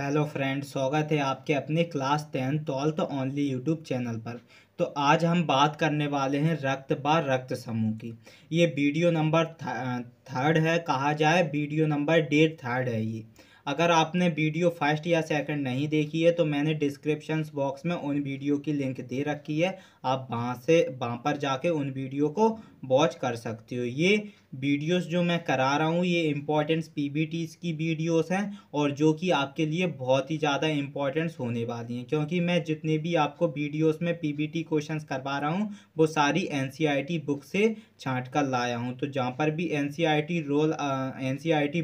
Hello friend, स्वागत है आपके अपने class 10 12th only YouTube channel पर। तो आज हम बात करने वाले हैं रक्त व रक्त समूह की। ये वीडियो नंबर थर्ड है, कहा जाए वीडियो नंबर डेट थर्ड है ये। अगर आपने वीडियो फर्स्ट या सेकंड नहीं देखी है तो मैंने डिस्क्रिप्शन बॉक्स में उन वीडियो की लिंक दे रखी है, आप वहाँ पर जाके उन वीडियो को वॉच कर सकते हो। ये वीडियोस जो मैं करा रहा हूँ ये इम्पोर्टेंट्स पीबीटीज़ की वीडियोस हैं और जो कि आपके लिए बहुत ही ज़्यादा इम्पोर्टेंट्स होने वाली हैं, क्योंकि मैं जितने भी आपको वीडियोस में पीबीटी क्वेश्चंस करवा रहा हूँ वो सारी एनसीईआरटी बुक से छांट कर लाया हूँ। तो जहाँ पर भी एनसीईआरटी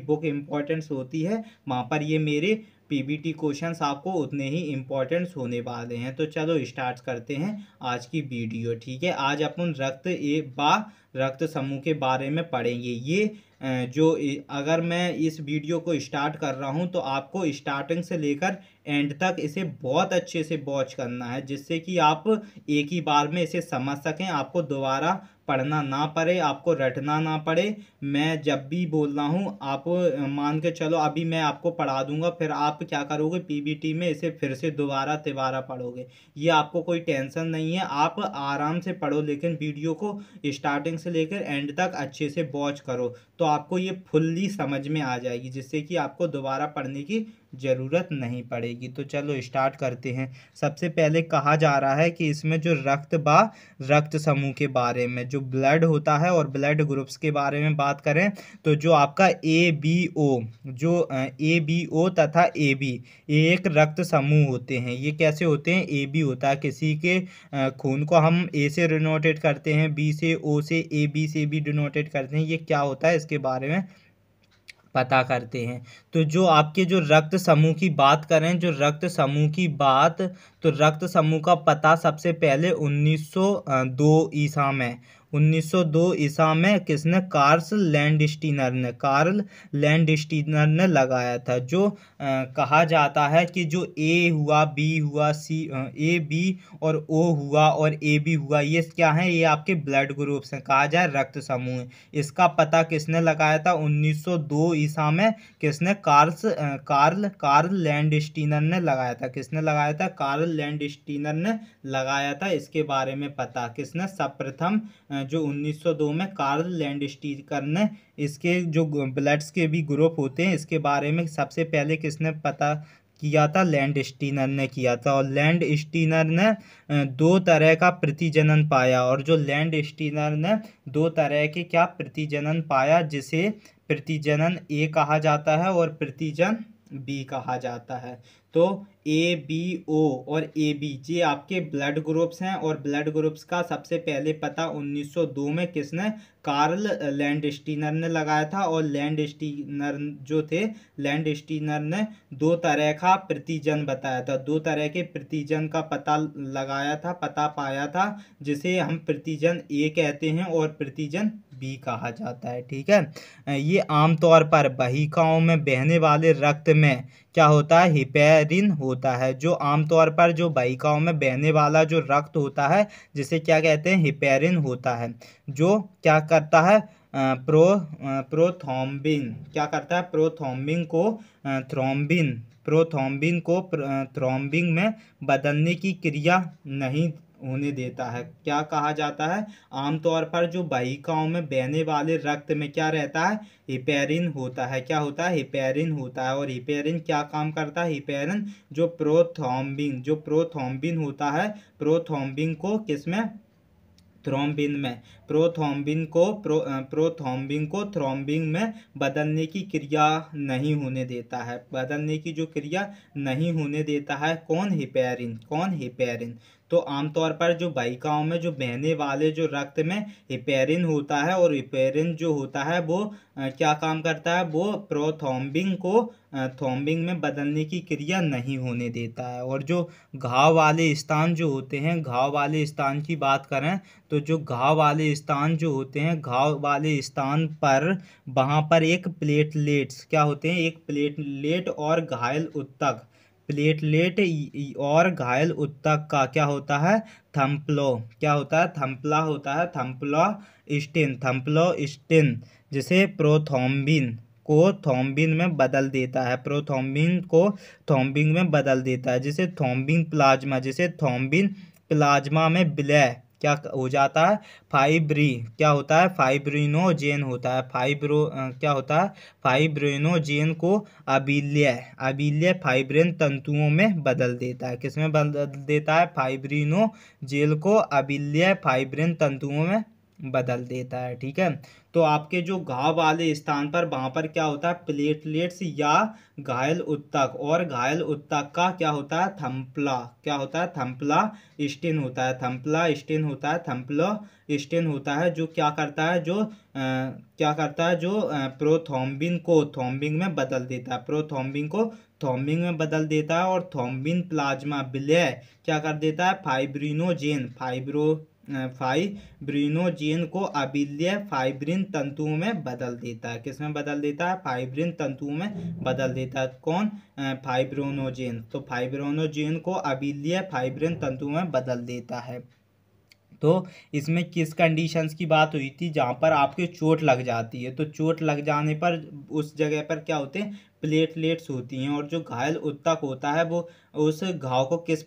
बुक इम्पोर्टेंट्स होती है वहाँ पर ये मेरे पीबीटी क्वेश्चंस आपको उतने ही इम्पोर्टेंट्स होने वाले हैं। तो चलो स्टार्ट करते हैं आज की वीडियो। ठीक है, आज अपन रक्त समूह के बारे में पढ़ेंगे। ये अगर मैं इस वीडियो को स्टार्ट कर रहा हूं तो आपको स्टार्टिंग से लेकर एंड तक इसे बहुत अच्छे से वॉच करना है, जिससे कि आप एक ही बार में इसे समझ सकें, आपको दोबारा पढ़ना ना पड़े, आपको रटना ना पड़े। मैं जब भी बोल रहा हूँ आप मान के चलो अभी मैं आपको पढ़ा दूंगा, फिर आप क्या करोगे पीबीटी में इसे फिर से दोबारा तिबारा पढ़ोगे। ये आपको कोई टेंशन नहीं है, आप आराम से पढ़ो, लेकिन वीडियो को स्टार्टिंग से लेकर एंड तक अच्छे से वॉच करो तो आपको ये फुल्ली समझ में आ जाएगी, जिससे कि आपको दोबारा पढ़ने की ज़रूरत नहीं पड़ेगी। तो चलो स्टार्ट करते हैं। सबसे पहले कहा जा रहा है कि इसमें जो रक्त समूह के बारे में, जो ब्लड होता है और ब्लड ग्रुप्स के बारे में बात करें तो जो आपका ए बी ओ तथा ए बी ये एक रक्त समूह होते हैं। ये कैसे होते हैं? ए बी होता है, किसी के खून को हम ए से डिनोटेट करते हैं, बी से, ओ से, ए बी से भी डिनोटेट करते हैं। ये क्या होता है इसके बारे में पता करते हैं। तो जो आपके जो रक्त समूह की बात करें, जो रक्त समूह की बात, तो रक्त समूह का पता सबसे पहले 1902 ईसा में किसने? कार्ल लैंडस्टीनर ने लगाया था। जो कहा जाता है कि जो ए हुआ, बी हुआ, ए बी और ओ हुआ और ए बी हुआ, ये क्या है? ये आपके ब्लड ग्रुप्स हैं, कहा जाए रक्त समूह। इसका पता किसने लगाया था? 1902 ईसा में किसने? कार्ल लैंडस्टीनर ने लगाया था। किसने लगाया था? कार्ल लैंडस्टीनर ने लगाया था। इसके बारे में पता किसने? सर्वप्रथम जो 1902 में कार्ल लैंडस्टीनर ने इसके जो ब्लड्स के भी ग्रुप होते हैं इसके बारे में सबसे पहले किसने पता किया था? लैंडस्टीनर ने किया था। और लैंडस्टीनर ने दो तरह का प्रतिजनन पाया, और जो लैंडस्टीनर ने दो तरह के क्या प्रतिजनन पाया, जिसे प्रतिजनन ए कहा जाता है और प्रतिजन बी कहा जाता है। तो ए बी ओ और ए बी ये आपके ब्लड ग्रुप्स हैं, और ब्लड ग्रुप्स का सबसे पहले पता 1902 में किसने? कार्ल लैंडस्टीनर ने लगाया था। और लैंडस्टीनर ने दो तरह का प्रतिजन बताया था, दो तरह के प्रतिजन का पता लगाया था, पता पाया था, जिसे हम प्रतिजन ए कहते हैं और प्रतिजन बी कहा जाता है। ठीक है, ये आमतौर पर वाहिकाओं में बहने वाले रक्त में क्या होता है? हिपेरिन होता है। जो आमतौर पर जो वाहिकाओं में बहने वाला जो रक्त होता है जिसे क्या कहते हैं? हिपेरिन होता है। जो क्या करता है? प्रोथ्रोम्बिन क्या करता है? प्रोथ्रोम्बिन को थ्रोम्बिन में बदलने की क्रिया नहीं होने देता है। क्या कहा जाता है? आमतौर पर जो वाहिकाओं में बहने वाले रक्त में क्या रहता है? हिपेरिन होता है। क्या होता है? हिपेरिन होता है। और हिपेरिन क्या काम करता है? हिपेरिन जो प्रोथ्रोम्बिन होता है, प्रोथ्रोम्बिन को किसमें? प्रोथ्रोम्बिन को थ्रोम्बिन में बदलने की क्रिया नहीं होने देता है। बदलने की जो क्रिया नहीं होने देता है कौन? हिपेरिन। तो आमतौर पर जो वाहिकाओं में जो बहने वाले जो रक्त में हिपेरिन होता है, और हिपेरिन जो होता है वो क्या काम करता है? वो प्रोथ्रोम्बिन को थ्रोम्बिन में बदलने की क्रिया नहीं होने देता है। और जो घाव वाले स्थान जो होते हैं, घाव वाले स्थान की बात करें तो जो घाव वाले स्थान जो होते हैं, घाव वाले स्थान पर वहाँ पर एक प्लेटलेट्स क्या होते हैं? एक प्लेटलेट और घायल ऊतक, प्लेटलेट और घायल ऊतक का क्या होता है? क्या होता है? थम्पला होता है, थम्पलोस्टिन जिसे प्रोथ्रोम्बिन को थ्रोम्बिन में बदल देता है, प्रोथ्रोम्बिन को थ्रोम्बिन में बदल देता है, जिसे थ्रोम्बिन प्लाज्मा, जिसे थ्रोम्बिन प्लाज्मा में विलय क्या हो जाता है, क्या होता है, फाइब्रिनोजेन होता है, क्या होता है, फाइब्रिनोजेन को अबिल्य फाइब्रिन तंतुओं में बदल देता है। किसमें बदल देता है, फाइब्रिनोजेन को अबिल्य फाइब्रिन तंतुओं में बदल देता है। ठीक है, तो आपके जो घाव वाले स्थान पर वहां पर क्या होता है, प्लेटलेट्स या घायल उत्तक, और घायल उत्तक का क्या होता है, थम्पला, क्या होता है, थम्पला स्टेन होता है, थम्पला स्टेन होता है, थम्पला स्टेन होता है, जो क्या करता है, जो क्या करता है, जो प्रोथ्रोम्बिन को थ्रोम्बिन में बदल देता है, प्रोथ्रोम्बिन को थ्रोम्बिन में बदल देता है, और थ्रोम्बिन प्लाज्मा विलय क्या कर देता है, फाइब्रिनोजेन को अबिल्य फाइब्रिन तंतुओं में बदल देता है। किसमें बदल देता है, फाइब्रिन तंतुओं में बदल देता है। कौन, फाइब्रिनोजेन, तो फाइब्रिनोजेन को अबिल्य फाइब्रिन तंतुओं में बदल देता है। तो इसमें किस कंडीशंस की बात हुई थी, जहाँ पर आपके चोट लग जाती है, तो चोट लग जाने पर उस जगह पर क्या होते हैं, प्लेटलेट्स होती हैं, और जो घायल उत्तक होता है वो उस घाव को किस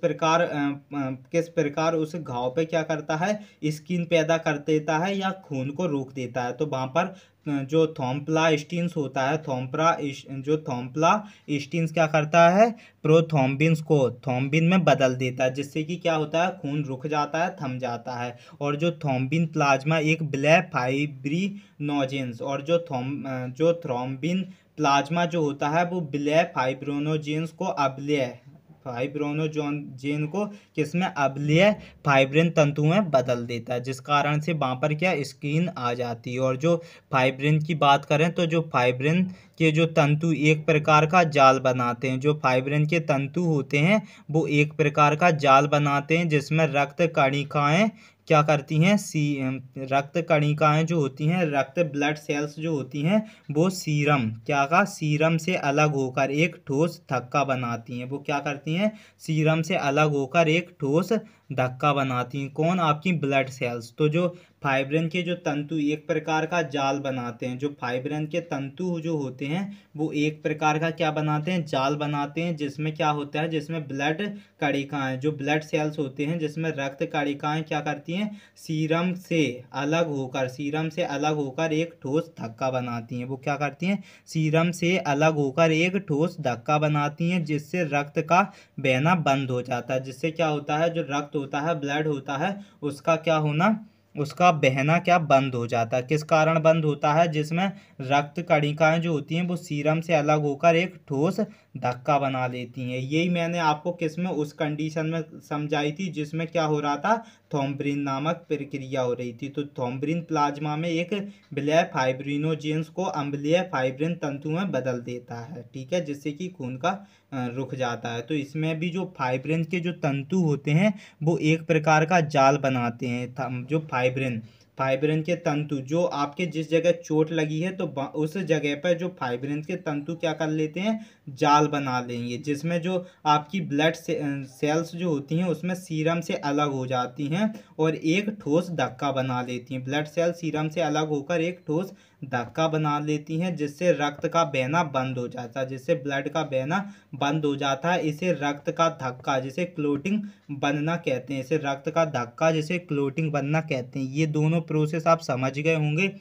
प्रकार उस घाव पे क्या करता है, स्किन पैदा कर देता है या खून को रोक देता है। तो वहाँ पर जो थ्रोम्प्लास्टिन्स होता है, जो थ्रोम्प्लास्टिन्स क्या करता है, प्रोथ्रोम्बिन्स को थ्रोम्बिन में बदल देता है, जिससे कि क्या होता है, खून रुक जाता है, थम जाता है। और जो थ्रोम्बिन प्लाज्मा एक विलय फाइब्रिनोजेंस, और जो थ्रोम्बिन प्लाज्मा जो होता है वो विलय फाइब्रिनोजेंस को अवलय फाइब्रिनोजेन को किसमें, अवलय फाइब्रिन तंतु में बदल देता है, जिस कारण से वहाँ पर क्या स्किन आ जाती है। और जो फाइब्रिन की बात करें तो जो फाइब्रिन के जो तंतु एक प्रकार का जाल बनाते हैं, जो फाइब्रिन के तंतु होते हैं वो एक प्रकार का जाल बनाते हैं, जिसमें रक्त कणिकाएं क्या करती हैं, रक्त कणिकाएं जो होती हैं, रक्त ब्लड सेल्स जो होती हैं, वो सीरम से अलग होकर एक ठोस धक्का बनाती हैं। वो क्या करती हैं, सीरम से अलग होकर एक ठोस धक्का बनाती हैं। कौन, आपकी ब्लड सेल्स। तो जो फाइब्रिन के जो तंतु एक प्रकार का जाल बनाते हैं, जो फाइब्रिन के तंतु जो होते हैं वो एक प्रकार का क्या बनाते हैं, जाल बनाते हैं, जिसमें क्या होता है, जिसमें ब्लड कणिकाएं, जो ब्लड सेल्स होते हैं, जिसमें रक्त कणिकाएं क्या करती हैं, सीरम से अलग होकर एक ठोस धक्का बनाती हैं। वो क्या करती हैं, सीरम से अलग होकर एक ठोस धक्का बनाती हैं, जिससे रक्त का बहना बंद हो जाता है। जिससे क्या होता है, जो रक्त होता है, ब्लड होता है, उसका क्या होना, उसका बहना क्या बंद हो जाता है। किस कारण बंद होता है, जिसमें रक्त कणिकाएं जो होती हैं वो सीरम से अलग होकर एक ठोस धक्का बना लेती हैं। यही मैंने आपको किसमें, उस कंडीशन में समझाई थी जिसमें क्या हो रहा था, थ्रोम्बिन नामक प्रक्रिया हो रही थी। तो थ्रोम्बिन प्लाज्मा में एक विलय फाइब्रिनोजेंस को अम्लीय फाइब्रिन तंतु में बदल देता है। ठीक है, जिससे कि खून का रुक जाता है। तो इसमें भी जो फाइब्रिन के जो तंतु होते हैं वो एक प्रकार का जाल बनाते हैं। जो फाइब्रिन के तंतु, जो आपके जिस जगह चोट लगी है तो उस जगह पर जो फाइब्रिन के तंतु क्या कर लेते हैं, जाल बना लेंगे, जिसमें जो आपकी ब्लड सेल्स जो होती हैं उसमें सीरम से अलग हो जाती हैं और एक ठोस धक्का बना लेती हैं। ब्लड सेल सीरम से अलग होकर एक ठोस धक्का बना लेती हैं, जिससे रक्त का बहना बंद हो जाता है, जिससे ब्लड का बहना बंद हो जाता है। इसे रक्त का धक्का, जिसे क्लोटिंग बनना कहते हैं, इसे रक्त का धक्का जिसे क्लोटिंग बनना कहते हैं। ये दोनों प्रोसेस आप समझ गए होंगे।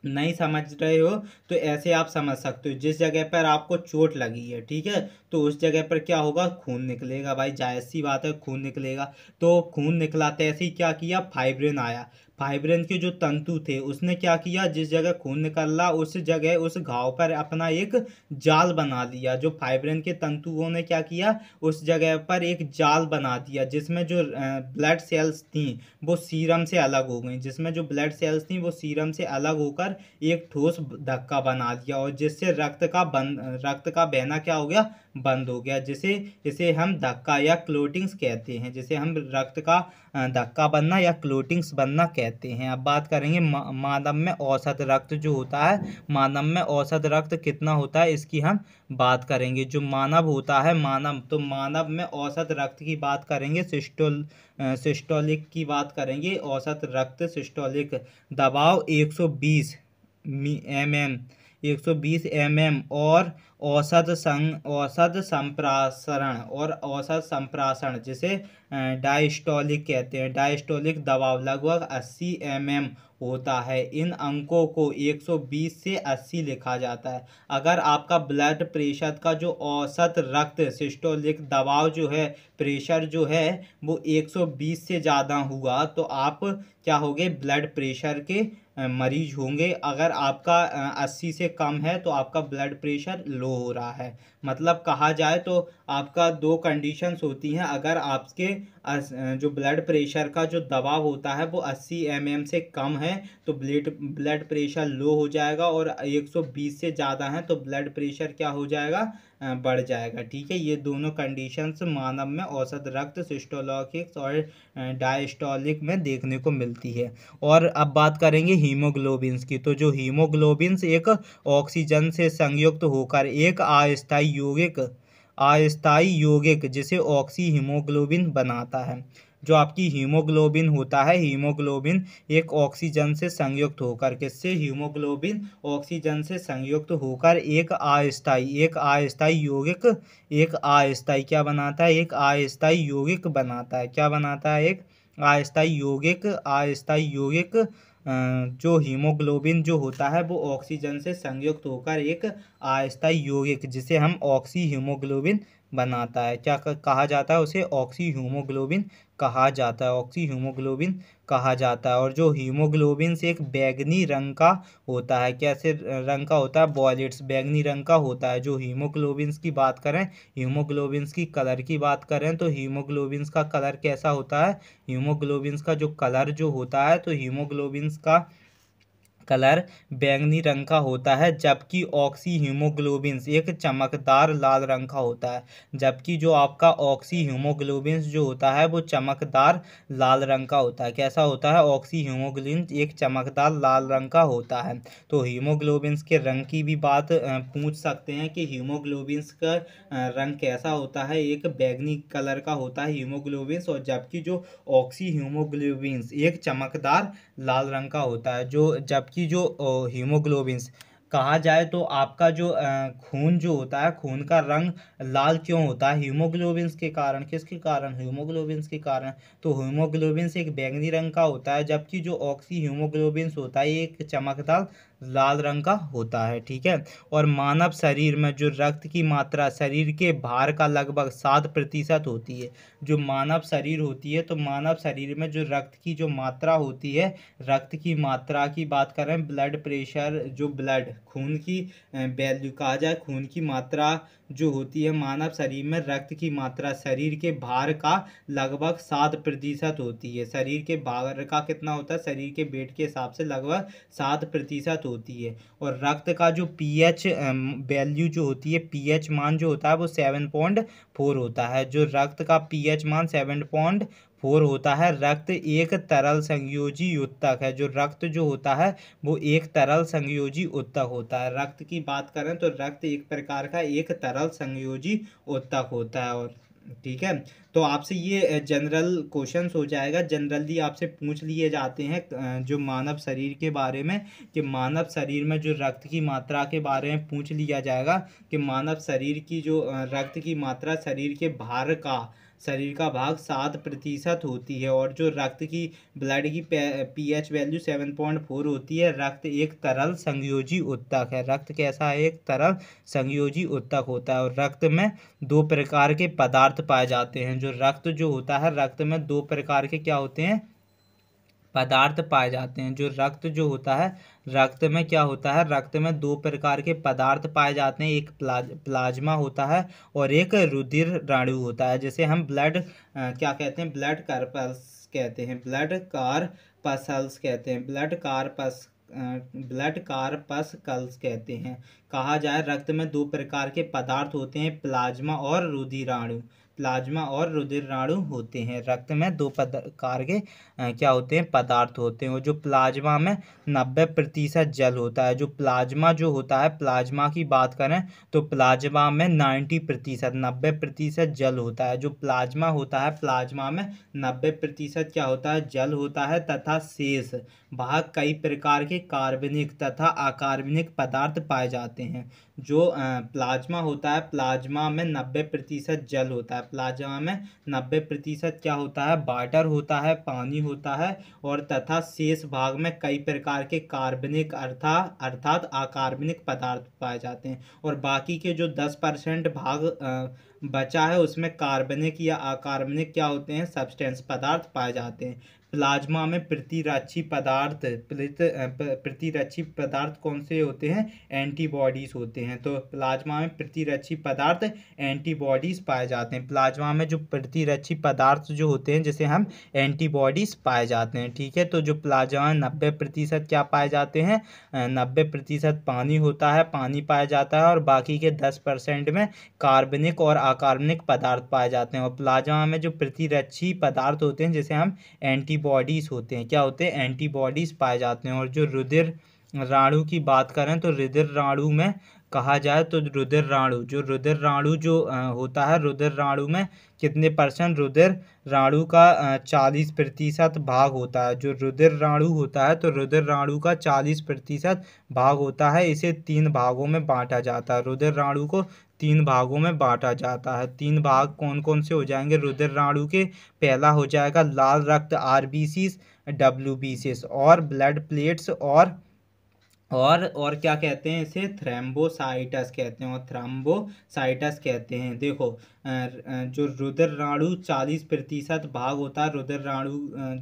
नहीं समझ रहे हो तो ऐसे आप समझ सकते हो, जिस जगह पर आपको चोट लगी है, ठीक है, तो उस जगह पर क्या होगा, खून निकलेगा। भाई जायज़ सी बात है, खून निकलेगा। तो खून निकला, तैसे ही क्या किया, फाइब्रिन आया। फाइब्रिन के जो तंतु थे उसने क्या किया, जिस जगह खून निकल रहा उस जगह उस घाव पर अपना एक जाल बना दिया। जो फाइब्रिन के तंतुओं ने क्या किया, उस जगह पर एक जाल बना दिया, जिसमें जो ब्लड सेल्स थी वो सीरम से अलग हो गई, जिसमें जो ब्लड सेल्स थी वो सीरम से अलग होकर एक ठोस धक्का बना दिया, और जिससे रक्त का बहना क्या हो गया, बंद हो गया। इसे हम धक्का या क्लोटिंग्स कहते हैं, जिसे हम रक्त का धक्का बनना या क्लोटिंग्स बनना कहते हैं। अब बात करेंगे मानव में औसत रक्त जो होता है, मानव में औसत रक्त कितना होता है इसकी हम बात करेंगे। जो मानव होता है, तो मानव में औसत रक्त की बात करेंगे, सिस्टोलिक की बात करेंगे। औसत रक्त सिस्टोलिक दबाव 120 mm 120 mm और औसत संप्रासरण जिसे डायस्टोलिक कहते हैं, डायस्टोलिक दबाव लगभग 80 mm होता है। इन अंकों को 120 से 80 लिखा जाता है। अगर आपका ब्लड प्रेशर का जो औसत रक्त सिस्टोलिक दबाव जो है, प्रेशर जो है वो 120 से ज़्यादा हुआ तो आप क्या होंगे, ब्लड प्रेशर के मरीज होंगे। अगर आपका 80 से कम है तो आपका ब्लड प्रेशर लो हो रहा है। मतलब कहा जाए तो आपका दो कंडीशंस होती हैं। अगर आपके जो ब्लड प्रेशर का जो दबाव होता है वो 80 mm से कम है तो ब्लड प्रेशर लो हो जाएगा, और 120 से ज़्यादा है तो ब्लड प्रेशर क्या हो जाएगा, बढ़ जाएगा। ठीक है, ये दोनों कंडीशंस मानव में औसत रक्त सिस्टोलिक और डायस्टोलिक में देखने को मिलती है। और अब बात करेंगे हीमोग्लोबिन्स की। तो जो हीमोग्लोबिन्स एक ऑक्सीजन से संयुक्त होकर एक अस्थायी यौगिक जिसे ऑक्सी हीमोग्लोबिन बनाता है। जो आपकी हीमोग्लोबिन होता है, हीमोग्लोबिन एक ऑक्सीजन से संयुक्त होकर, किससे, हीमोग्लोबिन ऑक्सीजन से संयुक्त होकर एक अस्थायी यौगिक क्या बनाता है, एक अस्थायी यौगिक बनाता है। क्या बनाता है, एक अस्थायी यौगिक जो हीमोग्लोबिन जो होता है वो ऑक्सीजन से संयुक्त होकर एक अस्थायी यौगिक जिसे हम ऑक्सी हीमोग्लोबिन बनाता है। क्या कहा जाता है उसे, ऑक्सी हीमोग्लोबिन कहा जाता है, ऑक्सी हीमोग्लोबिन कहा जाता है। और जो हीमोग्लोबिन से एक बैगनी रंग का होता है, कैसे रंग का होता है, वॉयलेट्स बैगनी रंग का होता है। जो हीमोग्लोबिन्स की बात करें, हीमोग्लोबिन्स की कलर की बात करें तो हीमोग्लोबिन्स का कलर कैसा होता है, हीमोग्लोबिन्स का जो कलर जो होता है तो हीमोग्लोबिन्स का कलर बैंगनी रंग का होता है, जबकि ऑक्सी हीमोग्लोबिन्स एक चमकदार लाल रंग का होता है। जबकि जो आपका ऑक्सी हीमोग्लोबिन्स जो होता है वो चमकदार लाल रंग का होता है। कैसा होता है, ऑक्सी हीमोग्लोबिन एक चमकदार लाल रंग का होता है। तो हीमोग्लोबिन्स के रंग की भी बात पूछ सकते हैं कि हीमोग्लोबिन्स का रंग कैसा होता है, एक बैंगनी कलर का होता है हीमोग्लोबिन्स, और जबकि जो ऑक्सी हीमोग्लोबिन्स एक चमकदार लाल रंग का होता है। जबकि जो हीमोग्लोबिन्स कहा जाए तो आपका जो खून जो होता है, खून का रंग लाल क्यों होता है, हीमोग्लोबिन्स के कारण। किसके कारण, हीमोग्लोबिन्स के कारण। तो हीमोग्लोबिन्स एक बैंगनी रंग का होता है, जबकि जो ऑक्सी हीमोग्लोबिन्स होता है एक चमकदार लाल रंग का होता है। ठीक है, और मानव शरीर में जो रक्त की मात्रा शरीर के भार का लगभग 7% होती है। जो मानव शरीर होती है तो मानव शरीर में जो रक्त की जो मात्रा होती है, रक्त की मात्रा की बात करें, ब्लड प्रेशर जो ब्लड खून की वैल्यू कहा जाए, खून की मात्रा जो होती है मानव शरीर में, रक्त की मात्रा शरीर के भार का लगभग 7% होती है। शरीर के भार का कितना होता है, शरीर के वेट के हिसाब से लगभग 7% होती है। और रक्त का जो पीएच वैल्यू जो होती है, पीएच मान जो होता है वो 7.4 होता है। जो रक्त का पीएच मान 7.4 होता है। रक्त एक तरल संयोजी उत्तक है। जो रक्त जो होता है वो एक तरल संयोजी उत्तक होता है। रक्त की बात करें तो रक्त एक प्रकार का एक तरल संयोजी उत्तक होता है। और ठीक है, तो आपसे ये जनरल क्वेश्चंस हो जाएगा, जनरली आपसे पूछ लिए जाते हैं जो मानव शरीर के बारे में, कि मानव शरीर में जो रक्त की मात्रा के बारे में पूछ लिया जाएगा कि मानव शरीर की जो रक्त की मात्रा शरीर का भाग 7% होती है। और जो रक्त की ब्लड की पीएच वैल्यू 7.4 होती है। रक्त एक तरल संयोजी उत्तक है। रक्त कैसा है, एक तरल संयोजी उत्तक होता है। और रक्त में 2 प्रकार के पदार्थ पाए जाते हैं। जो रक्त जो होता है, रक्त में 2 प्रकार के क्या होते हैं, पदार्थ पाए जाते हैं। जो रक्त जो होता है, रक्त में क्या होता है, रक्त में 2 प्रकार के पदार्थ पाए जाते हैं। एक प्लाज्मा होता है और एक रुधिर राणु होता है, जिसे हम ब्लड क्या कहते हैं, ब्लड कार्पस कहते हैं, ब्लड कार्पस्कल्स कहते हैं। कहा जाए रक्त में 2 प्रकार के पदार्थ होते हैं, प्लाज्मा और रुधिराणु। प्लाज्मा और रुधिराणु होते हैं। रक्त में दो प्रकार के क्या होते हैं, पदार्थ होते हैं। और जो प्लाज्मा में 90% जल होता है। जो प्लाज्मा जो होता है, प्लाज्मा की बात करें तो प्लाज्मा में 90% जल होता है। जो प्लाज्मा होता है, प्लाज्मा में 90% क्या होता है, जल होता है तथा शेष भाग कई प्रकार के कार्बनिक तथा अकार्बनिक पदार्थ पाए जाते हैं। जो प्लाज्मा होता है, प्लाज्मा में 90% जल होता है। प्लाज्मा में 90% क्या होता है, वाटर होता है, पानी होता है, और तथा शेष भाग में कई प्रकार के कार्बनिक अर्थात अकार्बनिक पदार्थ पाए जाते हैं। और बाकी के जो 10% भाग बचा है उसमें कार्बनिक या अकार्बनिक क्या होते हैं, सब्सटेंस पदार्थ पाए जाते हैं। प्लाज्मा में प्रतिरक्षी पदार्थ कौन से होते हैं, एंटीबॉडीज होते हैं। तो प्लाज्मा में प्रतिरक्षी पदार्थ एंटीबॉडीज पाए जाते हैं। प्लाज्मा में जो प्रतिरक्षी पदार्थ जो होते हैं जैसे हम एंटीबॉडीज पाए जाते हैं। ठीक है, तो जो प्लाज्मा में 90% क्या पाए जाते हैं, 90% पानी होता है, पानी पाया जाता है, और बाकी के 10% में कार्बनिक और अकार्बनिक पदार्थ पाए जाते हैं। और प्लाज्मा में जो प्रतिरक्षी पदार्थ होते हैं जैसे हम एंटीबॉडीज होते हैं, क्या होते हैं, एंटीबॉडीज पाए जाते हैं। और जो रुधिर राणु की बात करें तो रुधिर राणु में कहा जाए तो रुधिर राणु जो होता है, रुधिर राणु में कितने परसेंट, रुधिर राणु का 40% भाग होता है। जो रुधिर राणु होता है तो रुधिर राणु का 40% भाग होता है। इसे 3 भागों में बांटा जाता है। रुधिर राणु को 3 भागों में बांटा जाता है। 3 भाग कौन कौन से हो जाएंगे रुधिर राणु के, पहला हो जाएगा लाल रक्त आरबीसीज, डब्ल्यूबीसीज, और ब्लड प्लेट्स, और क्या कहते हैं इसे, थ्रोम्बोसाइटस कहते हैं, और थ्रोम्बोसाइटस कहते हैं। देखो जो रुधिर राणु 40% भाग होता है, रुधिर राणु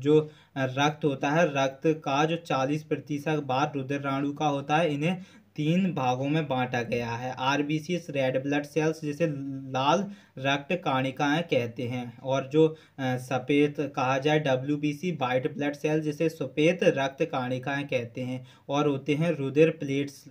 जो रक्त होता है, रक्त का जो 40% भाग रुधिर राणु का होता है, इन्हें 3 भागों में बांटा गया है। आरबीसी रेड ब्लड सेल्स जिसे लाल रक्त कणिकाएं कहते हैं, और जो सफ़ेद कहा जाए डब्ल्यूबीसी वाइट ब्लड सेल जिसे सफ़ेद रक्त कणिकाएं कहते हैं। और होते हैं रुधिर प्लेटलेट्स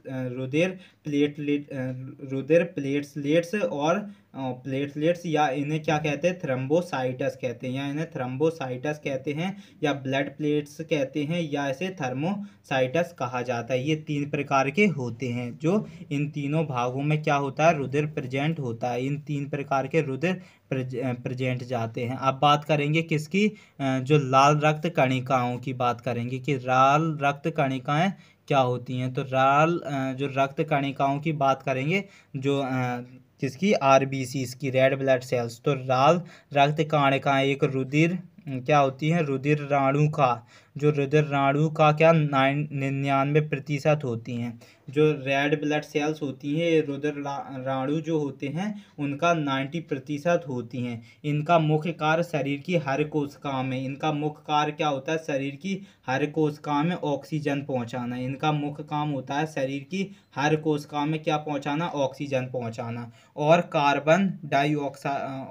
और प्लेटलेट्स, या इन्हें क्या कहते हैं, थ्रोम्बोसाइटस कहते हैं, या इन्हें थ्रोम्बोसाइटस कहते हैं, या ब्लड प्लेट्स कहते हैं, या इसे थर्मोसाइटस कहा जाता है। ये 3 प्रकार के होते हैं। जो इन तीनों भागों में क्या होता है, रुधिर प्रेजेंट होता है। इन 3 प्रकार के रुधिर प्रेजेंट जाते हैं। अब बात करेंगे किसकी, जो लाल रक्त कणिकाओं की बात करेंगे कि लाल रक्त कणिकाएं क्या होती हैं। तो लाल जो रक्त कणिकाओं की बात करेंगे, जो किसकी, आरबीसी की, रेड ब्लड सेल्स। तो लाल रक्त कणिकाएं एक रुधिर क्या होती हैं, रुधिर राणु का, जो रुधिर राणु का क्या 99% होती हैं। जो रेड ब्लड सेल्स होती हैं, ये रुधिर राणु जो होते हैं उनका 90% होती हैं। इनका मुख्य कार्य शरीर की हर कोशिका में, इनका मुख्य कार्य क्या होता है, शरीर की हर कोशिका में ऑक्सीजन पहुंचाना। इनका मुख्य काम होता है शरीर की हर कोशिका में क्या पहुंचाना, ऑक्सीजन पहुंचाना, और कार्बन डाइऑक्साइड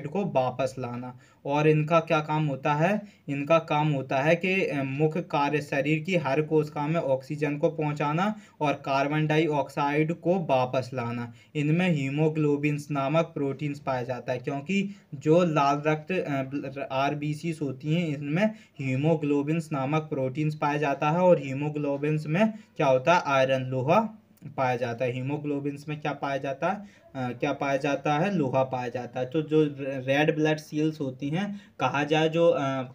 को वापस लाना। और इनका क्या काम होता है, इनका काम होता है कि मुख्य कार्य शरीर की हर कोशिका में ऑक्सीजन को पहुंचाना और कार्बन डाइऑक्साइड को वापस लाना। इनमें हीमोग्लोबिन नामक प्रोटीन्स पाया जाता है, क्योंकि जो लाल रक्त आरबीसी होती हैं इनमें हीमोग्लोबिन नामक प्रोटीन्स पाया जाता है। और हीमोग्लोबिन में क्या होता है, आयरन, लोहा पाया जाता है। हीमोग्लोबिन में क्या पाया जाता है, लोहा पाया जाता है। तो जो रेड ब्लड सेल्स होती हैं, कहा जाए जो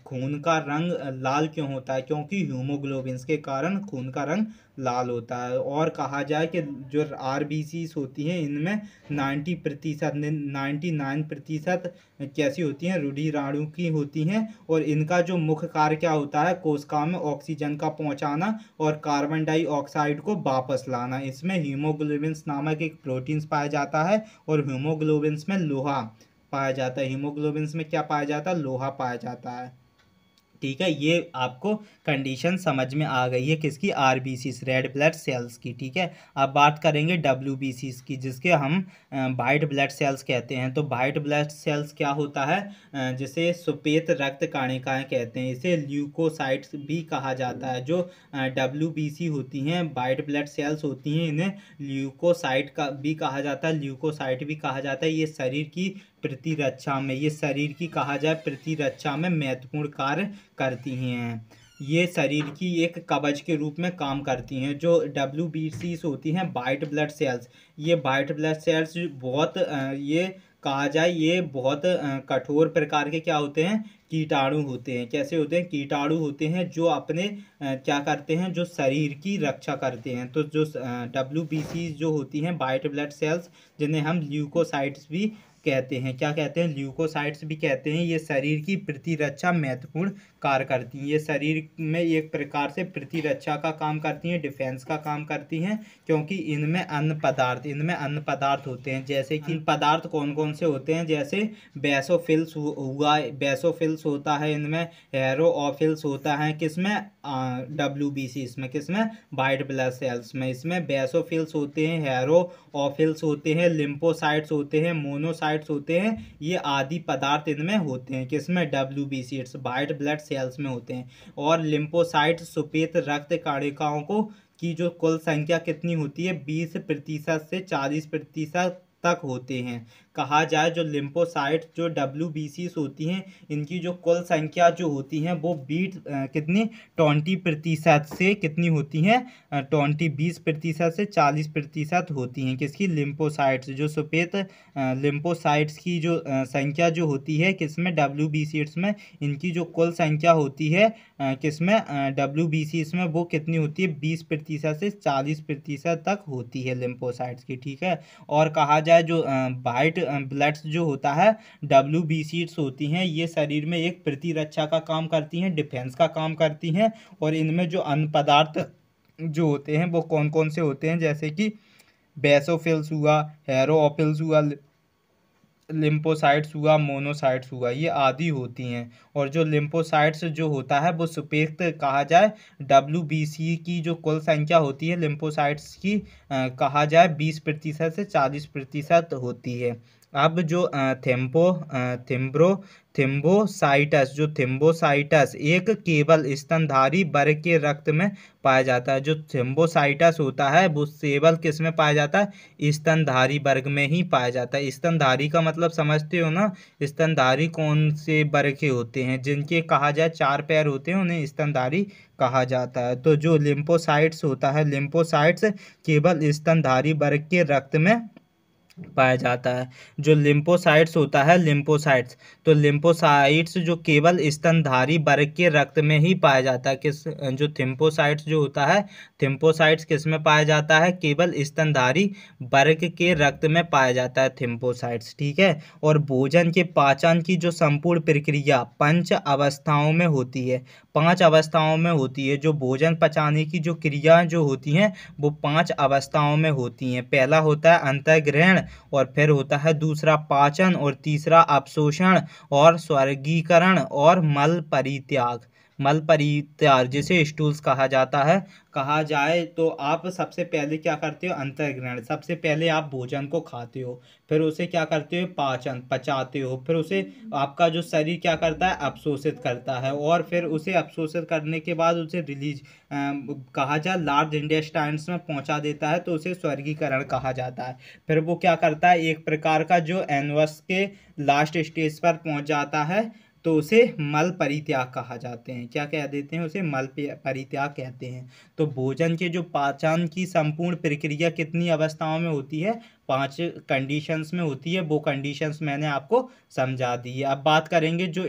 खून का रंग लाल क्यों होता है, क्योंकि हीमोग्लोबिन के कारण खून का रंग लाल होता है। और कहा जाए कि जो आरबीसी होती हैं इनमें 99% कैसी होती हैं, रुधिराणु की होती हैं। और इनका जो मुख्य कार्य क्या होता है, कोशिका में ऑक्सीजन का पहुंचाना और कार्बन डाइऑक्साइड को वापस लाना। इसमें हीमोग्लोबिन नामक एक प्रोटीन पाया जाता है, और हीमोग्लोबिन में लोहा पाया जाता है। हीमोग्लोबिन में क्या पाया जाता है, लोहा पाया जाता है। ठीक है, ये आपको कंडीशन समझ में आ गई है किसकी, आरबीसीज रेड ब्लड सेल्स की। ठीक है, अब बात करेंगे डब्ल्यूबीसीज की, जिसके हम वाइट ब्लड सेल्स कहते हैं। तो वाइट ब्लड सेल्स क्या होता है, जिसे श्वेत रक्त कणिकाएं कहते हैं, इसे ल्यूकोसाइट्स भी कहा जाता है। जो डब्ल्यूबीसी होती हैं, वाइट ब्लड सेल्स होती हैं, इन्हें ल्यूकोसाइट का भी कहा जाता है, ल्यूकोसाइट भी कहा जाता है। ये शरीर की प्रतिरक्षा में, ये शरीर की कहा जाए प्रतिरक्षा में महत्वपूर्ण कार्य करती हैं। ये शरीर की एक कवच के रूप में काम करती हैं। जो डब्ल्यूबीसीज होती हैं, वाइट ब्लड सेल्स, ये वाइट ब्लड सेल्स बहुत ये कहा जाए ये बहुत कठोर प्रकार के क्या होते हैं, कीटाणु होते हैं। कैसे होते हैं, कीटाणु होते हैं जो अपने क्या करते हैं, जो शरीर की रक्षा करते हैं। तो जो डब्ल्यूबीसी जो होती हैं वाइट ब्लड सेल्स, जिन्हें हम ल्यूकोसाइट्स भी कहते हैं, क्या कहते हैं, ल्यूकोसाइट्स भी कहते हैं, ये शरीर की प्रतिरक्षा महत्वपूर्ण कार्य करती हैं। ये शरीर में एक प्रकार से प्रतिरक्षा का काम करती हैं, डिफेंस का काम करती हैं, क्योंकि इनमें अन्न पदार्थ होते हैं। जैसे कि पदार्थ कौन कौन से होते हैं, जैसे बेसोफिल्स हुआ, बेसोफिल्स होता है इनमें, हेरोओफिल्स होता है किसमें, डब्ल्यूबीसी इसमें, किसमें, वाइट ब्लड सेल्स में। इसमें बेसोफिल्स होते हैं, हेरोओफिल्स होते हैं, लिम्फोसाइट्स होते हैं, मोनोसाइट्स होते हैं, ये आदि पदार्थ इनमें होते हैं। किसमें, डब्ल्यूबीसीट्स वाइट ब्लड सेल्स में होते हैं। और लिम्फोसाइट्स श्वेत रक्त कणिकाओं को की जो कुल संख्या कितनी होती है, 20% से 40% तक होते हैं। कहा जाए जो लिम्फोसाइट्स जो डब्ल्यूबीसीज होती हैं, इनकी जो कुल संख्या जो होती हैं वो कितनी 20% से कितनी होती हैं, 20% से 40% होती हैं। किसकी, लिम्फोसाइट्स, जो श्वेत लिम्फोसाइट्स की जो संख्या जो होती है किसमें, डब्ल्यूबीसीज में, इनकी जो कुल संख्या होती है किसमें, डब्ल्यूबीसीज में, वो कितनी होती है, 20% से 40% तक होती है लिम्फोसाइट्स की। ठीक है, और कहा जाए जो वाइट ब्लड्स जो होता है, डब्ल्यूबीसीज होती हैं, ये शरीर में एक प्रतिरक्षा का काम करती हैं, डिफेंस का काम करती हैं। और इनमें जो अन्न पदार्थ जो होते हैं वो कौन कौन से होते हैं, जैसे कि बेसोफिल्स हुआ, हेरोओफिल्स हुआ, लिम्फोसाइट्स हुआ, मोनोसाइट्स हुआ, ये आदि होती हैं। और जो लिम्फोसाइट्स जो होता है वो श्वेत कहा जाए, डब्ल्यूबीसी की जो कुल संख्या होती है लिम्फोसाइट्स की कहा जाए 20% से 40% होती है। अब जो थिम्बोसाइटस, जो थिम्बोसाइटस एक केवल स्तनधारी वर्ग के रक्त में पाया जाता है। जो थिम्बोसाइटस होता है वो केवल किस में पाया जाता है, स्तनधारी वर्ग में ही पाया जाता है। स्तनधारी का मतलब समझते हो ना, स्तनधारी कौन से वर्ग के होते हैं, जिनके कहा जाए 4 पैर होते हैं उन्हें स्तनधारी कहा जाता है। तो जो लिम्फोसाइट्स होता है, लिम्फोसाइट्स केवल स्तनधारी वर्ग के रक्त में पाया जाता है। जो लिम्फोसाइट्स होता है, लिम्फोसाइट्स, तो लिम्फोसाइट्स जो केवल स्तनधारी वर्ग के रक्त में ही पाया जाता है। किस, जो थिम्फोसाइट्स जो होता है, थिम्फोसाइट्स किस में पाया जाता है, केवल स्तनधारी वर्ग के रक्त में पाया जाता है थिम्फोसाइट्स। ठीक है, और भोजन के पाचन की जो संपूर्ण प्रक्रिया 5 अवस्थाओं में होती है, 5 अवस्थाओं में होती है। जो भोजन पचाने की जो क्रियाएं जो होती हैं वो 5 अवस्थाओं में होती हैं। पहला होता है अंतर्ग्रहण, और फिर होता है दूसरा पाचन, और तीसरा अपशोषण और स्वर्गीकरण, और मल परित्याग जिसे स्टूल्स कहा जाता है। कहा जाए तो आप सबसे पहले क्या करते हो, अंतर्ग्रहण, सबसे पहले आप भोजन को खाते हो, फिर उसे क्या करते हो, पाचन पचाते हो, फिर उसे आपका जो शरीर क्या करता है, अवशोषित करता है, और फिर उसे अवशोषित करने के बाद उसे रिलीज कहा जाए लार्ज इंटेस्टाइन्स में पहुंचा देता है, तो उसे स्वर्गीकरण कहा जाता है। फिर वो क्या करता है, एक प्रकार का जो एनवस के लास्ट स्टेज पर पहुंच जाता है, तो उसे मल परित्याग कहा जाते हैं। क्या कह देते हैं, उसे मल परित्याग कहते हैं। तो भोजन के जो पाचन की संपूर्ण प्रक्रिया कितनी अवस्थाओं में होती है, 5 कंडीशंस में होती है। वो कंडीशंस मैंने आपको समझा दी है। अब बात करेंगे जो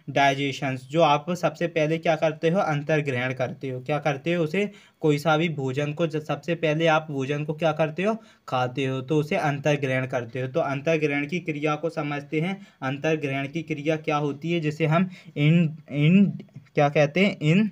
डाइजेशंस, जो आप सबसे पहले क्या करते हो, अंतर्ग्रहण करते हो। क्या करते हो, उसे कोई सा भी भोजन को सबसे पहले आप भोजन को क्या करते हो, खाते हो, तो उसे अंतर्ग्रहण करते हो। तो अंतर्ग्रहण की क्रिया को समझते हैं। अंतर्ग्रहण की क्रिया क्या होती है, जिसे हम क्या कहते हैं,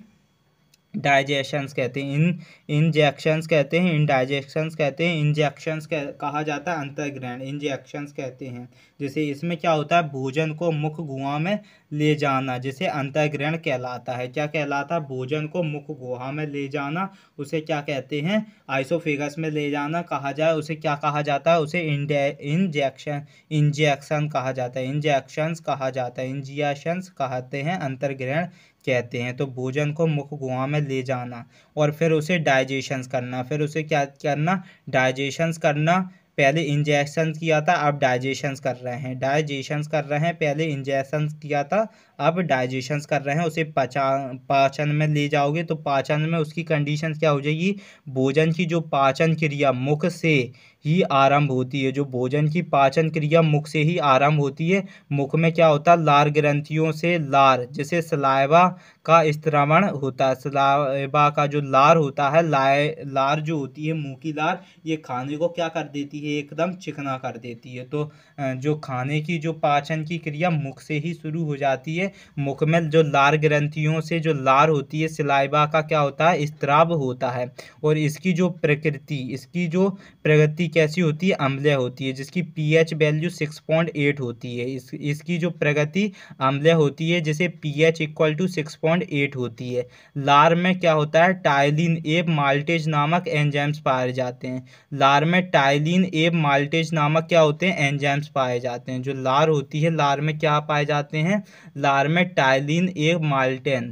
डाइजेशंस कहते हैं, इंजेक्शंस कहते हैं, इंडाइजेशंस कहते हैं, इंजेक्शंस कहा जाता है, अंतर्ग्रहण इंजेक्शंस कहते हैं। जैसे इसमें क्या होता है, भोजन को मुख गुहा में ले जाना, जिसे अंतर्ग्रहण कहलाता है। क्या कहलाता है, भोजन को मुख गुहा में ले जाना, उसे क्या कहते हैं, आइसोफेगस में ले जाना कहा जाए, उसे क्या कहा जाता है, उसे इंजेक्शन कहा जाता है, इंजेक्शंस कहा जाता है, इंजेक्शंस कहते हैं, अंतर्ग्रहण कहते हैं। तो भोजन को मुख गुहा में ले जाना और फिर उसे डाइजेशंस करना, फिर उसे क्या करना, डाइजेशंस करना। पहले इंजेक्शन किया था, अब डाइजेशंस कर रहे हैं, डाइजेशंस कर रहे हैं, पहले इंजेक्शन किया था, अब डाइजेशंस कर रहे हैं। उसे पाचन में ले जाओगे तो पाचन में उसकी कंडीशन क्या हो जाएगी, भोजन की जो पाचन क्रिया मुख से ही आरंभ होती है, जो भोजन की पाचन क्रिया मुख से ही आरंभ होती है। मुख में क्या होता है, लार ग्रंथियों से लार, जैसे सलाइवा का स्त्रवण होता है, सलाइवा का जो लार होता है, लार जो होती है, मुंह की लार, ये खाने को क्या कर देती है, एकदम चिकना कर देती है। तो जो खाने की जो पाचन की क्रिया मुख से ही शुरू हो जाती है। मुख में जो लार ग्रंथियों से जो लार होती है, सलाइवा का क्या होता है, स्त्राव होता है। और इसकी जो प्रगति कैसी होती है, अम्लीय होती है, जिसकी पीएच वैल्यू 6.8 होती है। इसकी जो प्रगति अम्लीय होती है, जिसे पीएच इक्वल टू 6.8 होती है। लार में क्या होता है, टाइलिन एवं माल्टेज नामक एंजाइम्स पाए जाते हैं। लार में टाइलिन एवं माल्टेज नामक क्या होते हैं, एंजाइम्स पाए जाते हैं। जो लार होती है, लार में क्या पाए जाते हैं, लार में टाइलिन एवं माल्टेज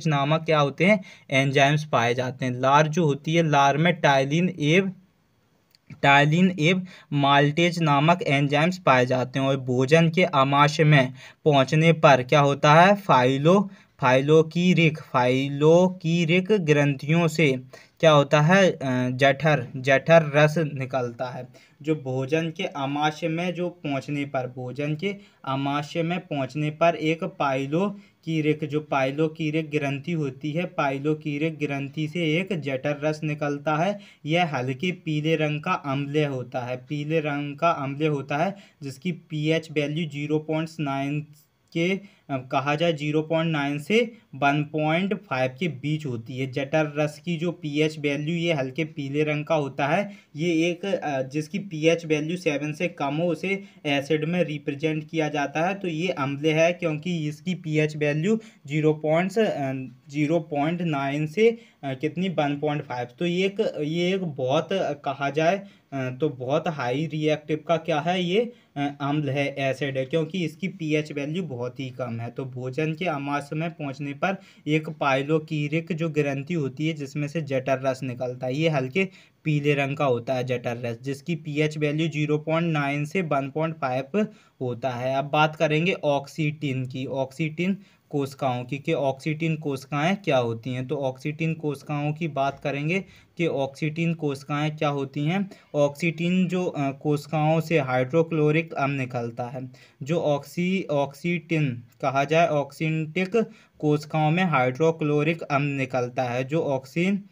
नामक क्या होते हैं, एंजाइम्स पाए जाते हैं। लार जो होती है, लार में टाइलिन एवं माल्टेज नामक एंजाइम्स पाए जाते हैं। और भोजन के आमाशय में पहुंचने पर क्या होता है, फाइलोकीरिक ग्रंथियों से क्या होता है, जठर रस निकलता है। जो भोजन के आमाशय में पहुंचने पर एक पाइलोकीरिक ग्रंथि होती है, पाइलोकीरिक ग्रंथि से एक जठर रस निकलता है। यह हल्के पीले रंग का अम्लीय होता है, जिसकी पीएच वैल्यू 0.9 के कहा जाए 0.9 से 1.5 के बीच होती है। जठर रस की जो पीएच वैल्यू ये हल्के पीले रंग का होता है। ये एक जिसकी पीएच वैल्यू 7 से कम हो, उसे एसिड में रिप्रेजेंट किया जाता है। तो ये अम्लीय है, क्योंकि इसकी पीएच वैल्यू 0.9 से कितनी 1.5। तो ये एक बहुत कहा जाए तो बहुत हाई रिएक्टिव का क्या है, ये अम्ल है, एसिड है, क्योंकि इसकी पीएच वैल्यू बहुत ही कम है। तो भोजन के आमाशय में पहुंचने पर एक पाइलोकीरिक जो ग्रंथि होती है, जिसमें से जठर रस निकलता है, ये हल्के पीले रंग का होता है जठर रस, जिसकी पीएच वैल्यू 0.9 से 1.5 होता है। अब बात करेंगे ऑक्सीटिन की, ऑक्सीटिन कोशिकाओं की, कि ऑक्सीटिन कोशिकाएं क्या होती हैं। तो ऑक्सीटिन कोशिकाओं की बात करेंगे कि ऑक्सीटिन कोशिकाएं क्या होती हैं। ऑक्सीटिन जो कोशिकाओं से हाइड्रोक्लोरिक अम्ल निकलता है। जो ऑक्सीटिन कहा जाए, ऑक्सीटिक कोशिकाओं में हाइड्रोक्लोरिक अम्ल निकलता है। जो ऑक्सीटिक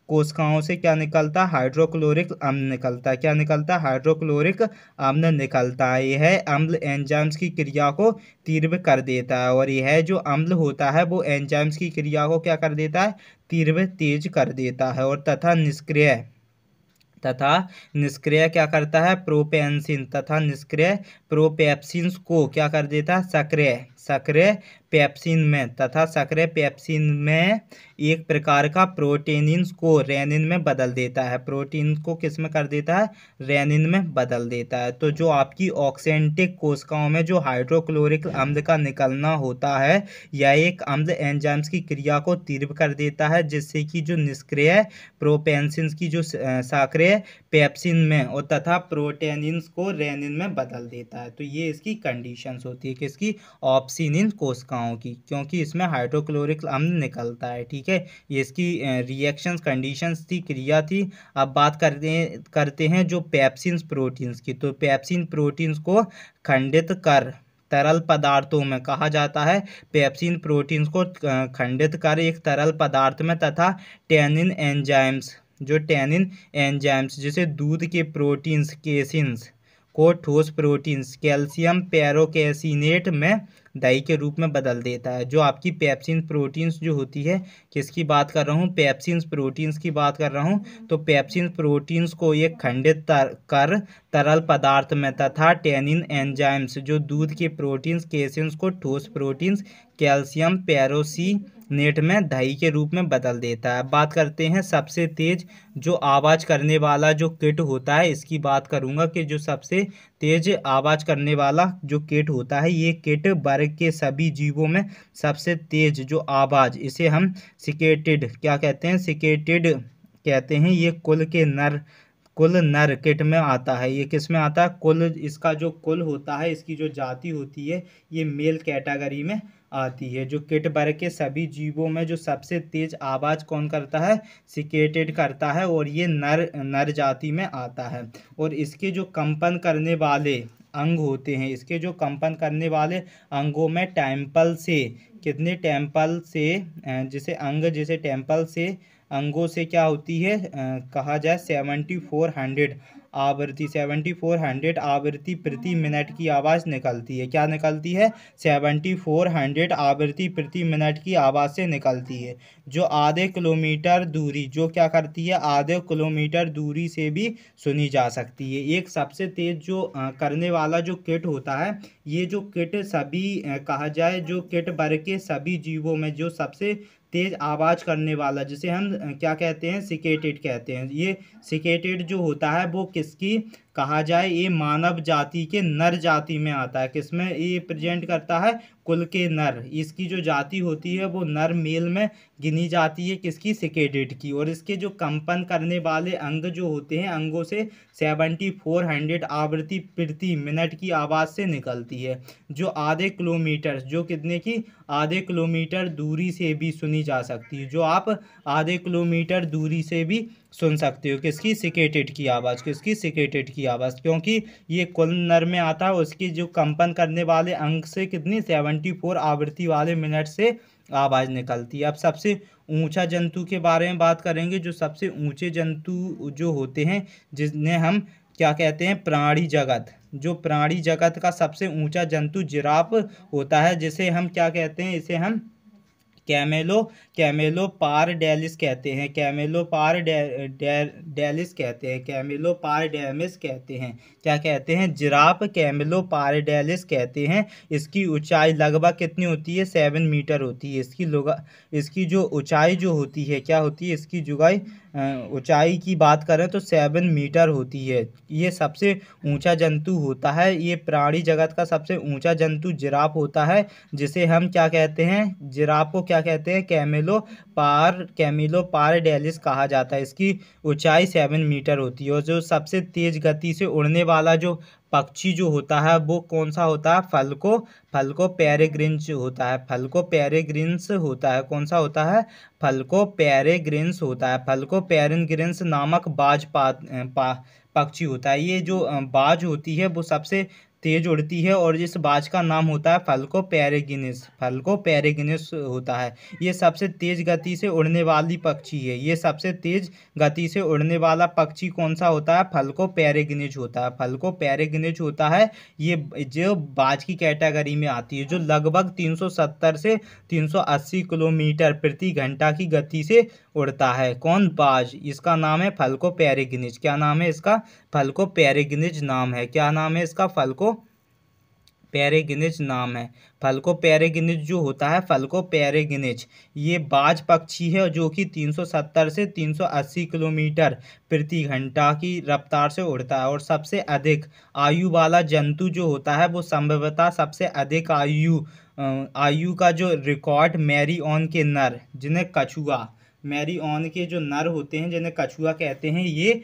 कोशिकाओं से क्या निकलता है, हाइड्रोक्लोरिक अम्ल निकलता है। क्या निकलता है, हाइड्रोक्लोरिक अम्ल निकलता है। यह अम्ल एंजाइम्स की क्रिया को तीव्र कर देता है, और यह जो अम्ल होता है वो एंजाइम्स की क्रिया को क्या कर देता है, तेज कर देता है। और तथा निष्क्रिय क्या करता है, निष्क्रिय प्रोपेप्सिन्स को क्या कर देता है, सक्रिय पेप्सिन में एक प्रकार का प्रोटीनिन्स को रेनिन में बदल देता है। प्रोटीन को किस में कर देता है, रेनिन में बदल देता है। तो जो आपकी ऑक्सेंटिक कोशिकाओं में जो हाइड्रोक्लोरिक अम्ल का निकलना होता है, यह एक अम्ल एंजाइम्स की क्रिया को तीव्र कर देता है, जिससे कि जो निष्क्रिय प्रोपेंसिन्स की जो सक्रिय पेप्सिन में और तथा प्रोटेनिन्स को रेनिन में बदल देता है। तो ये इसकी कंडीशंस होती है, किसकी, ऑप्सिनिन कोशिकाओं की, क्योंकि इसमें हाइड्रोक्लोरिक अम्ल निकलता है। ठीक है, ये इसकी रिएक्शंस कंडीशंस थी, क्रिया थी। अब बात करते हैं जो पेप्सिन प्रोटीन्स की। तो पेप्सिन प्रोटीन्स को खंडित कर तरल पदार्थों में कहा जाता है, पेप्सिन प्रोटीन्स को खंडित कर एक तरल पदार्थ में, तथा टेनिन एंजाइम्स जिसे दूध के प्रोटीन्स केसिन्स को ठोस प्रोटीन्स कैल्शियम पेरोकेसिनेट में दही के रूप में बदल देता है। जो आपकी पेप्सिन प्रोटीन्स जो होती है, किसकी बात कर रहा हूँ, पेप्सिन प्रोटीन्स की बात कर रहा हूँ। तो पेप्सिन प्रोटीन्स को ये खंडित कर तरल पदार्थ में तथा टेनिन एंजाइम्स जो दूध के प्रोटीन्स केसिन्स को ठोस प्रोटीन्स कैल्शियम पेरोसीनेट में दही के रूप में बदल देता है। बात करते हैं सबसे तेज जो आवाज़ करने वाला जो कीट होता है, इसकी बात करूंगा कि जो सबसे तेज आवाज़ करने वाला जो कीट होता है, ये कीट वर्ग के सभी जीवों में सबसे तेज जो आवाज़, इसे हम सिकेटिड क्या कहते हैं, सिकेटिड कहते हैं। ये कुल नर कीट में आता है। ये किस में आता है, कुल, इसका जो कुल होता है, इसकी जो जाति होती है, ये मेल कैटेगरी में आती है। जो कीट वर्ग के सभी जीवों में जो सबसे तेज आवाज़ कौन करता है, सिकेटेड करता है, और ये नर जाति में आता है। और इसके जो कंपन करने वाले अंग होते हैं, इसके जो कंपन करने वाले अंगों में टेम्पल से कितने टेम्पल से जिसे टेम्पल से अंगों से क्या होती है, कहा जाए 7400 आवृत्ति प्रति मिनट की आवाज़ निकलती है। क्या निकलती है, 7400 आवृत्ति प्रति मिनट की आवाज़ से निकलती है। जो आधे किलोमीटर दूरी, जो क्या करती है, आधे किलोमीटर दूरी से भी सुनी जा सकती है। एक सबसे तेज जो करने वाला जो कीट होता है, ये जो कीट सभी कहा जाए जो कीट वर्ग के सभी जीवों में जो सबसे तेज आवाज़ करने वाला, जिसे हम क्या कहते हैं, सिकेटेड कहते हैं। ये सिकेटेड जो होता है वो किसकी कहा जाए, ये मानव जाति के नर जाति में आता है। किसमें ये प्रेजेंट करता है, कुल के नर। इसकी जो जाति होती है वो नर मेल में गिनी जाती है, किसकी, सिकेटेड की। और इसके जो कंपन करने वाले अंग जो होते हैं, अंगों से 7400 आवृत्ति प्रति मिनट की आवाज़ से निकलती है। जो आधे किलोमीटर, जो कितने की, आधे किलोमीटर दूरी से भी सुनी जा सकती है। जो आप आधे किलोमीटर दूरी से भी सुन सकते हो, किसकी, सिकेटेड की आवाज़, किसकी, सिकेटेड की आवाज़। क्योंकि ये कुल नर में आता है, उसकी जो कंपन करने वाले अंग से कितनी 74 आवृत्ति वाले मिनट से आवाज़ निकलती है। अब सबसे ऊंचा जंतु के बारे में बात करेंगे। जो सबसे ऊंचे जंतु जो होते हैं, जिन्हें हम क्या कहते हैं, प्राणी जगत। जो प्राणी जगत का सबसे ऊंचा जंतु जिराफ होता है, जिसे हम क्या कहते हैं, इसे हम कैमेलोपारडेलिस कहते हैं, कैमेलोपारडेलिस कहते हैं, कैमेलोपारडेमिस कहते हैं। क्या कहते हैं, जिराफ कैमेलोपारडेलिस कहते हैं। इसकी ऊंचाई लगभग कितनी होती है, 7 मीटर होती है। इसकी जो ऊंचाई जो होती है, क्या होती है, इसकी ऊंचाई की बात करें तो 7 मीटर होती है। ये सबसे ऊंचा जंतु होता है। ये प्राणी जगत का सबसे ऊंचा जंतु जिराफ होता है, जिसे हम क्या कहते हैं, जिराफ को क्या कहते हैं, कैमेलोपारडेलिस कहा जाता है। इसकी ऊंचाई 7 मीटर होती है। और जो सबसे तेज गति से उड़ने वाला जो पक्षी जो होता है, वो कौन सा होता है, फल्को पेरेग्रिन्स होता है। फल्को पेरेग्रिन्स होता है। कौन सा होता है, फल्को पेरेग्रिन्स होता है। फल्को पेरेग्रिन्स नामक बाज पक्षी होता है। ये जो बाज होती है वो सबसे तेज उड़ती है, और इस बाज का नाम होता है फल्को पेरेग्रिनिस होता है। ये सबसे तेज गति से उड़ने वाली पक्षी है। ये सबसे तेज गति से उड़ने वाला पक्षी कौन सा होता है, फल्को पेरेग्रिनिस होता है। फल्को पेरेग्रिनिस होता है। ये जो बाज की कैटेगरी में आती है, जो लगभग 370 से 380 किलोमीटर प्रति घंटा की गति से उड़ता है। कौन, बाज। इसका नाम है फल्को पेरेग्रिनिस। क्या नाम है इसका, फल्को पेरेग्रिनिस नाम है। क्या नाम है इसका, फल्को पेरेग्रिनिस नाम है। फल्को पेरेग्रिनिस जो होता है, फल्को पेरेग्रिनिस, ये बाज पक्षी है जो कि 370 से 380 किलोमीटर प्रति घंटा की रफ्तार से उड़ता है। और सबसे अधिक आयु वाला जंतु जो होता है, वो संभवतः सबसे अधिक आयु का जो रिकॉर्ड मैरीऑन के नर, जिन्हें कछुआ, मैरीऑन के जो नर होते हैं जिन्हें कछुआ कहते हैं, ये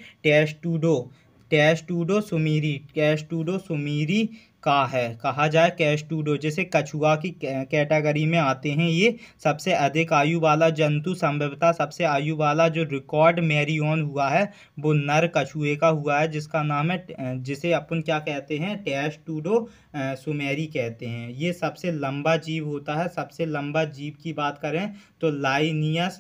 टेस्टूडो सुमीरी का है। कहा जाए कैस्टूडो, जैसे कछुआ की कैटेगरी में आते हैं। ये सबसे अधिक आयु वाला जंतु, संभवतः सबसे आयु वाला जो रिकॉर्ड मैरीऑन हुआ है, वो नर कछुए का हुआ है, जिसका नाम है, जिसे अपन क्या कहते हैं, टेस्टूडो सुमेरी कहते हैं। ये सबसे लंबा जीव होता है। सबसे लंबा जीव की बात करें तो लाइनियस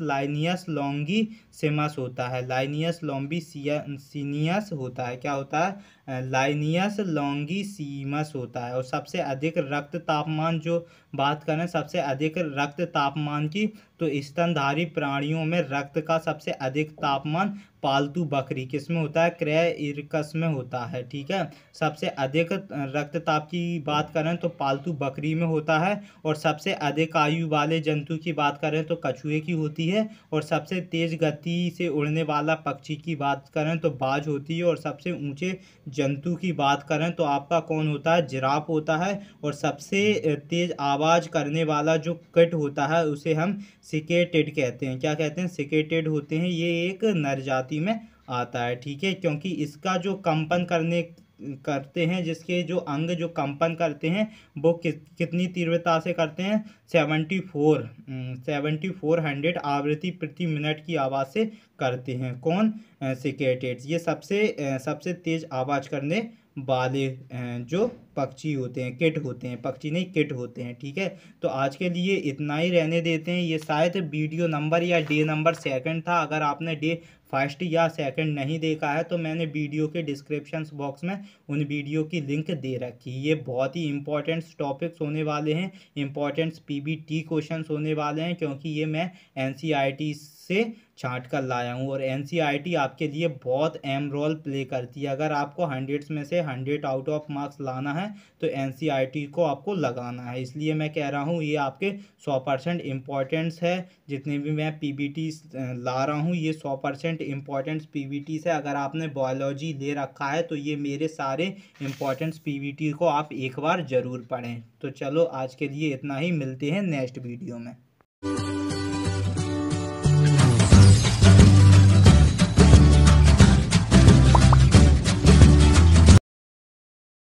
लॉन्गिसिमस होता है। लाइनियस लॉम्बिसिनियस होता है। क्या होता है, लाइनियस लॉन्गिसिमस होता है। और सबसे अधिक रक्त तापमान जो बात करें सबसे अधिक रक्त तापमान की, तो स्तनधारी प्राणियों में रक्त का सबसे अधिक तापमान पालतू बकरी किसमें होता है, क्रय इरकस में होता है। ठीक है, सबसे अधिक रक्तचाप की बात करें तो पालतू बकरी में होता है। और सबसे अधिक आयु वाले जंतु की बात करें तो कछुए की होती है। और सबसे तेज गति से उड़ने वाला पक्षी की बात करें तो बाज होती है। और सबसे ऊंचे जंतु की बात करें तो आपका कौन होता है, जिराफ होता है। और सबसे तेज आवाज करने वाला जो किट होता है उसे हम सिकेटेड कहते हैं। क्या कहते हैं, सिकेटेड होते हैं। ये एक नर जाति में आता है। ठीक है, क्योंकि इसका जो कंपन करते हैं, जिसके जो अंग जो कंपन करते हैं वो कितनी तीव्रता से करते हैं, 7400 आवृत्ति प्रति मिनट की आवाज़ से करते हैं। कौन, सिकेटेड्स। ये सबसे तेज आवाज़ करने वाले जो पक्षी होते हैं, किट होते हैं, पक्षी नहीं किट होते हैं। ठीक है, तो आज के लिए इतना ही रहने देते हैं। ये शायद वीडियो नंबर या डे नंबर सेकंड था। अगर आपने डे फर्स्ट या सेकंड नहीं देखा है तो मैंने वीडियो के डिस्क्रिप्शन बॉक्स में उन वीडियो की लिंक दे रखी है। ये बहुत ही इंपॉर्टेंट टॉपिक्स होने वाले हैं, इंपॉर्टेंट पीबीटी क्वेश्चंस होने वाले हैं, क्योंकि ये मैं एनसीईआरटी से छांट कर लाया हूँ। और एनसीईआरटी आपके लिए बहुत अहम रोल प्ले करती है। अगर आपको 100 में से 100 आउट ऑफ मार्क्स लाना है तो एनसीईआरटी को आपको लगाना है। इसलिए मैं कह रहा हूँ ये आपके 100% इम्पॉर्टेंस है। जितने भी मैं पीबीटी ला रहा हूँ ये 100% इम्पॉर्टेंस पीबीटी है। अगर आपने बायोलॉजी ले रखा है तो ये मेरे सारे इम्पॉर्टेंस पीबीटी को आप एक बार ज़रूर पढ़ें। तो चलो आज के लिए इतना ही, मिलते हैं नेक्स्ट वीडियो में।